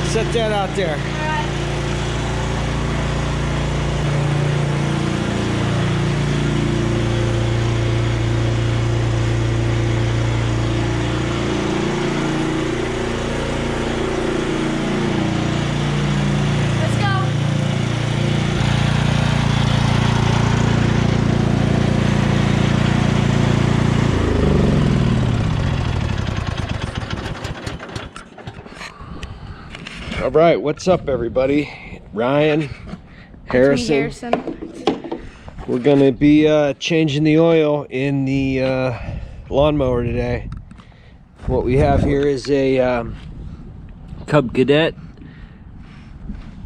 Set that out there. Let's go. All right, what's up, everybody? Ryan, Harrison. We're gonna be changing the oil in the lawnmower today. What we have here is a Cub Cadet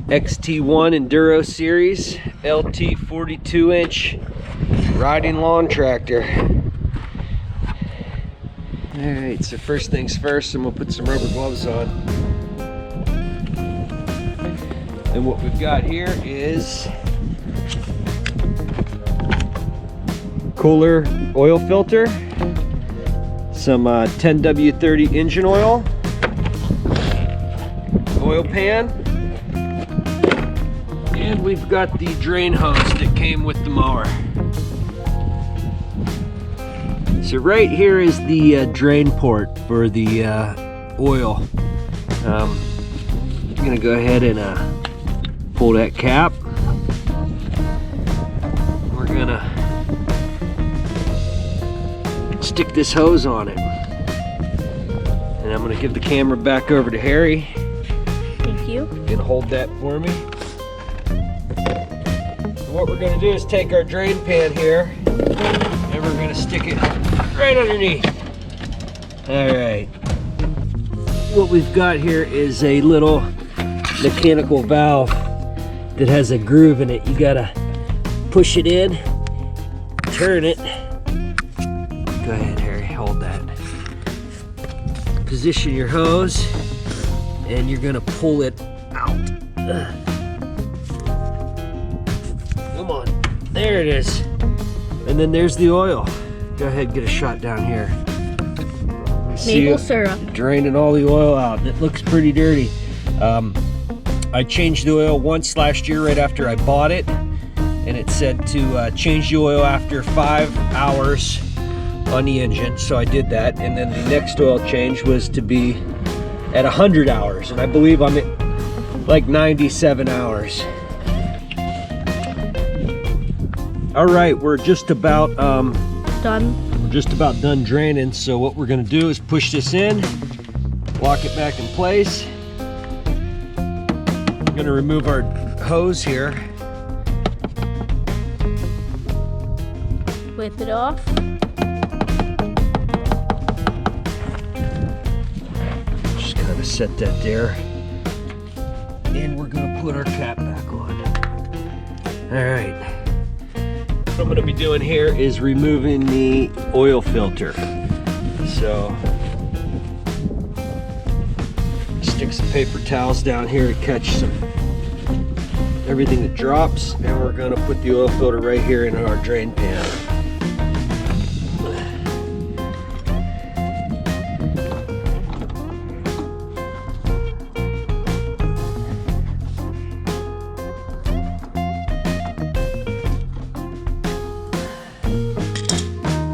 XT1 Enduro Series LT 42-inch riding lawn tractor. All right, so first things first, I'm gonna put some rubber gloves on. And what we've got here is cooler oil filter, some 10W30 engine oil, oil pan, and we've got the drain hose that came with the mower. So right here is the drain port for the oil. I'm gonna go ahead and pull that cap. We're gonna stick this hose on it. And I'm gonna give the camera back over to Harry. Thank you. You can hold that for me. And what we're gonna do is take our drain pan here and we're gonna stick it right underneath. All right. What we've got here is a little mechanical valve that has a groove in it. You gotta push it in, turn it. Go ahead, Harry, hold that. Position your hose, and you're gonna pull it out. Come on, there it is. And then there's the oil. Go ahead and get a shot down here. Maple syrup. Draining all the oil out, and it looks pretty dirty. I changed the oil once last year right after I bought it, and it said to change the oil after 5 hours on the engine, so I did that. And then the next oil change was to be at 100 hours, and I believe I'm at like 97 hours. All right, we're just about Done. we're just about done draining. So what we're gonna do is push this in, lock it back in place. I'm gonna remove our hose here. Whip it off. Just kind of set that there. And we're gonna put our cap back on. All right. What I'm gonna be doing here is removing the oil filter. So, stick some paper towels down here to catch everything that drops, and we're gonna put the oil filter right here in our drain pan.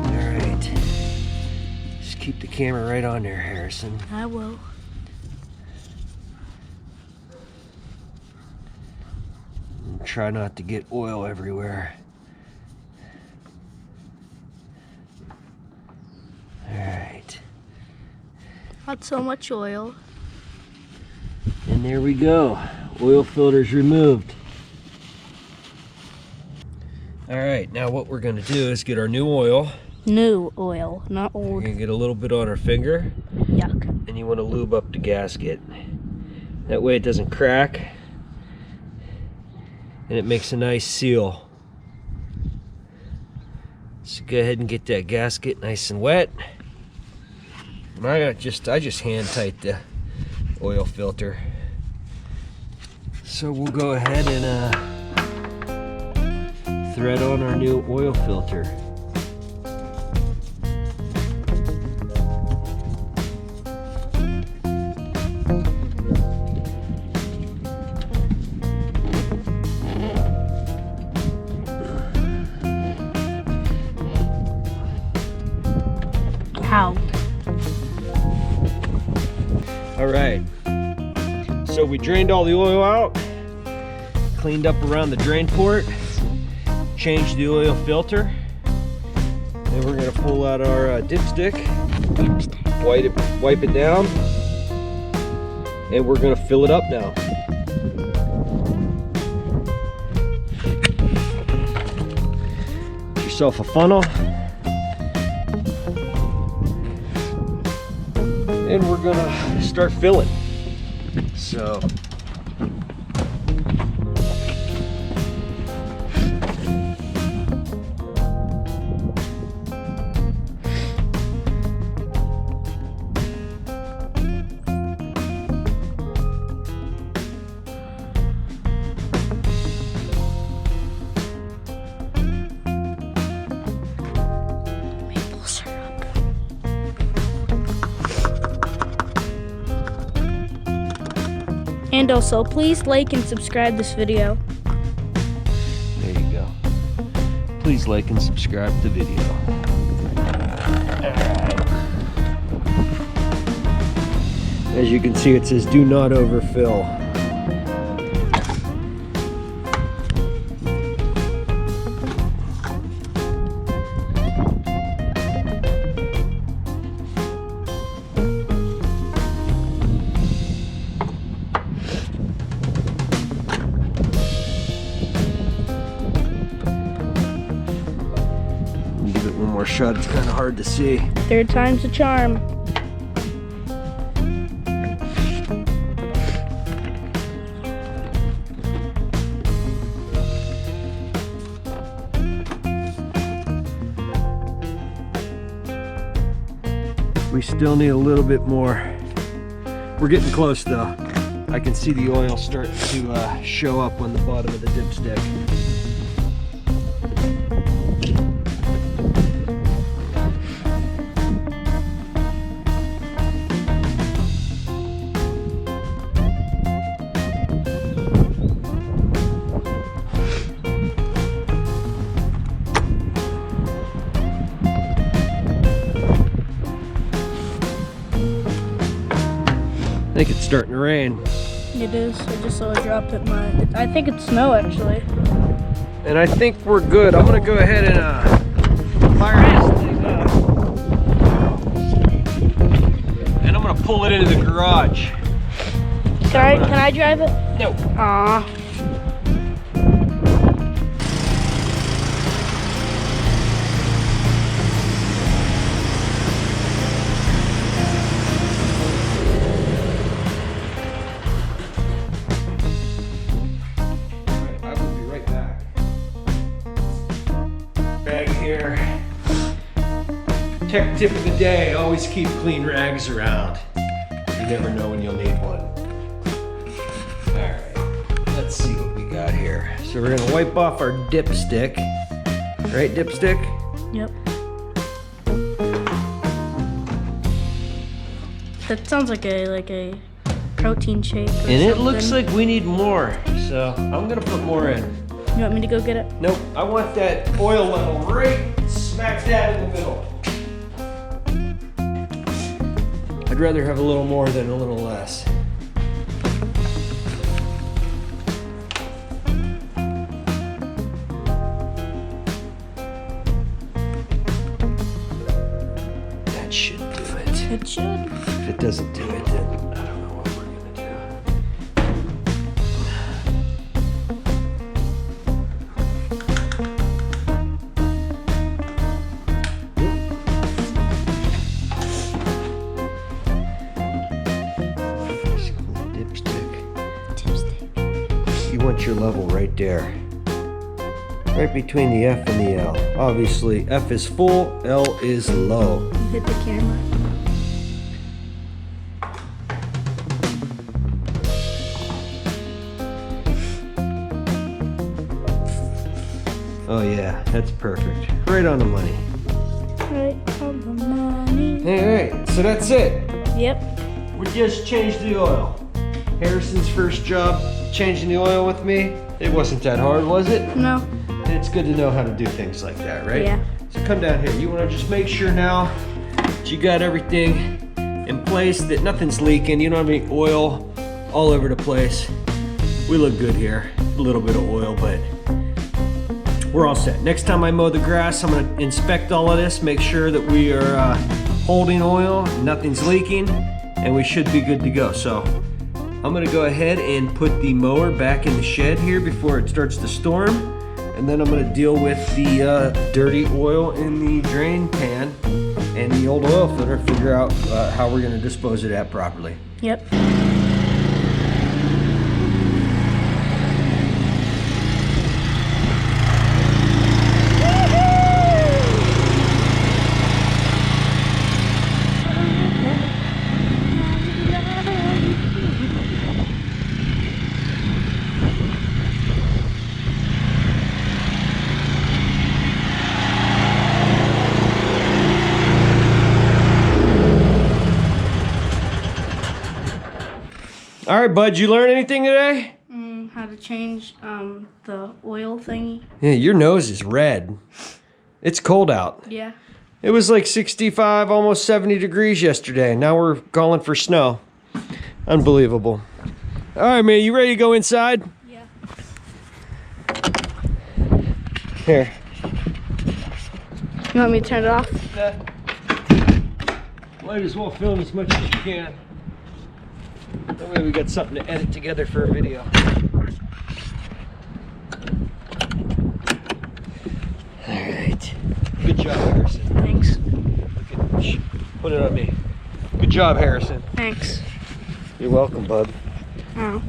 All right, just keep the camera right on there, Harrison. I will. Try not to get oil everywhere. All right. Not so much oil. And there we go. Oil filter's removed. All right, now what we're gonna do is get our new oil. New oil, not You're old. gonna get a little bit on our finger, Yuck. and you want to lube up the gasket. That way it doesn't crack, and it makes a nice seal. So go ahead and get that gasket nice and wet. And I just hand tight the oil filter. So we'll go ahead and thread on our new oil filter. How? All right, so we drained all the oil out, cleaned up around the drain port, changed the oil filter. Then we're gonna pull out our dipstick, wipe it down, and we're gonna fill it up now. Get yourself a funnel, and we're gonna start filling. So Maple syrup. And also, please like and subscribe this video. there you go. Please like and subscribe to the video. Alright. As you can see, it says do not overfill. Give it one more shot, it's kind of hard to see. Third time's a charm. We still need a little bit more. We're getting close though. I can see the oil starting to show up on the bottom of the dipstick. I think it's starting to rain. It is. I just saw a drop hit mine. I think it's snow actually. And I think we're good. I'm gonna go ahead and fire this thing up. And I'm gonna pull it into the garage. Can I drive it? No. Aw. I will be right back. Bag here. Tech tip of the day, always keep clean rags around. You never know when you'll need one. Alright, let's see what we got here. So we're gonna wipe off our dipstick. Right, dipstick? Yep. That sounds like a protein shake. Or And it something. looks like we need more, so I'm gonna put more in. You want me to go get it? Nope, I want that oil level right smack dab in the middle. I'd rather have a little more than a little less. That should do it. It should. If it doesn't do it, then I don't know what we're gonna do. about your level right there. Right between the F and the L. Obviously, F is full, L is low. Hit the camera. Oh yeah, that's perfect. Right on the money. Right on the money. Alright, so that's it. Yep. We just changed the oil. Harrison's first job changing the oil with me. It wasn't that hard, was it? No. It's good to know how to do things like that, right? Yeah. So come down here. You want to just make sure now that you got everything in place, that nothing's leaking. You don't have any oil all over the place. We look good here. A little bit of oil, but we're all set. Next time I mow the grass, I'm going to inspect all of this, make sure that we are holding oil, nothing's leaking, and we should be good to go. So I'm going to go ahead and put the mower back in the shed here before it starts to storm, and then I'm going to deal with the dirty oil in the drain pan and the old oil filter, figure out how we're going to dispose of that properly. Yep. All right, bud, you learn anything today? How to change the oil thingy. Yeah, your nose is red. It's cold out. Yeah. It was like 65, almost 70 degrees yesterday. Now we're calling for snow. Unbelievable. All right, man, you ready to go inside? Yeah. Here. You want me to turn it off? Might as well film as much as you can. That way we got something to edit together for a video. All right. Good job, Harrison. Thanks. Put it on me. Good job, Harrison. Thanks. You're welcome, bud. Oh.